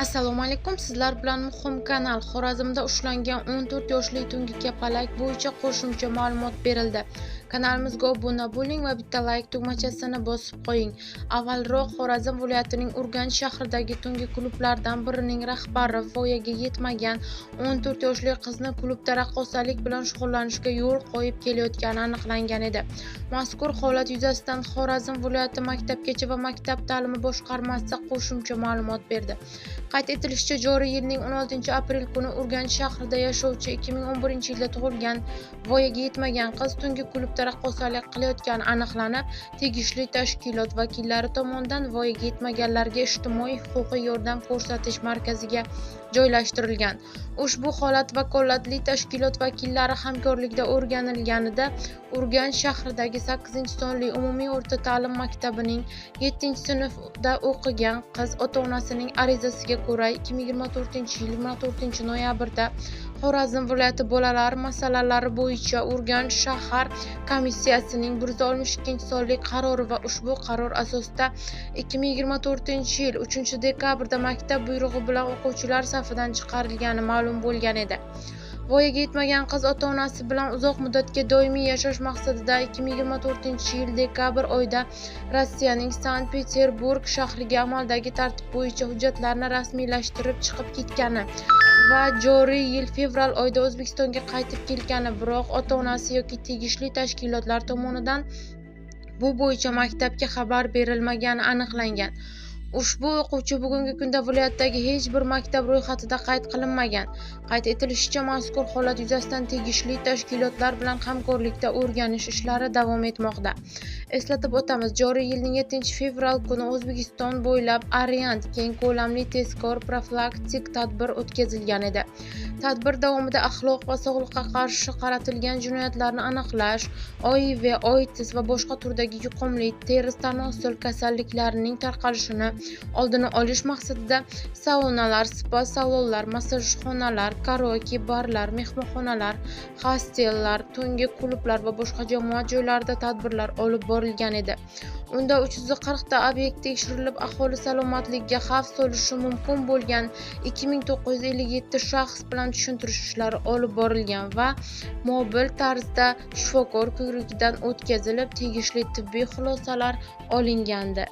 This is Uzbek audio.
Assalomu alaykum, sizlar bilan muhim kanal. Xorazmda ushlangan 14 yoshli tungi kapalak bo'yicha qo'shimcha ma'lumot berildi. Kanalimizga obuna bo'ling va bitta like tugmachasini bosib qo'ying. Avvalroq Xorazm viloyatining Urganch shahridagi tungi klublardan birining rahbari voyaga yetmagan 14 yoshli qizni klubda raqqosalik bilan shug'ullanishga yo'l qo'yib kelayotgani aniqlangan edi. Mazkur holat yuzasidan Xorazm viloyati Maktabgacha va maktab ta'limi boshqarmasi qo'shimcha ma'lumot berdi. Qayd etilishicha, joriy yilning 16 aprel kuni Urganch shahrida yashovchi 2011-yilda tug'ilgan voyaga yetmagan qiz tungi klubda raqqosalik qilayotgani aniqlanib, tegishli tashkilot vakillari tomonidan voyaga yetmaganlarga ijtimoiy-huquqiy yordam ko'rsatish markaziga joylashtirilgan. Ushbu holat vakolatli tashkilot vakillari hamkorligida o'rganilganida Urganch shahridagi 8-sonli umumiy o'rta ta'lim maktabining 7-sinfda o'qigan qiz ota-onasining arizasiga ko'ra 2024-yil 24-noyabrda Xorazm viloyati bolalar masalalari bo'yicha Urganch shahar komissiyasining 162-sonli qarori va ushbu qaror asosida 2024-yil 3-dekabrda maktab buyrug'i bilan o'quvchilar safidan chiqarilgani ma'lum bo'lgan edi. Voyaga yetmagan qiz ota-onasi bilan uzoq muddatga doimiy yashash maqsadida 2024-yil dekabr oyida Rossiyaning Sankt-Peterburg shahriga amaldagi tartib bo'yicha hujjatlarni rasmiylashtirib chiqib ketgani va joriy yil fevral oyida O'zbekistonga qaytib kelgani, biroq ota-onasi yoki tegishli tashkilotlar tomonidan bu bo'yicha maktabga xabar berilmagani aniqlangan. Ushbu o'quvchi bugungi kunda viloyatdagi hech bir maktab ro'yxatida qayd qilinmagan. Qayd etilishicha, mazkur holat yuzasidan tegishli tashkilotlar bilan hamkorlikda o'rganish ishlari davom etmoqda. Eslatib o'tamiz, joriy yilning 7-fevral kuni O'zbekiston bo'ylab Ariant keng ko'lamli tezkor profilaktik tadbir o'tkazilgan edi. Tadbir davomida axloq va sog'liqqa qarshi qaratilgan jinoyatlarni aniqlash, OIV, oitis va boshqa turdagi yuqumli teri tanosul kasalliklarining tarqalishini oldini olish maqsadida saunalar, spa salonlar, massajxonalar, karaoke barlar, mehmonxonalar, hostellar, tungi klublar va boshqa jamoat joylarida tadbirlar olib borilgan edi. Unda 340 ta obyekt tekshirilib, aholi salomatligiga xavf solishi mumkin bo'lgan 2957 shaxs bilan tushuntirish ishlari olib borilgan va mobil tarzda shifokor ko'rigidan o'tkazilib, tegishli tibbiy xulosalar olingandi.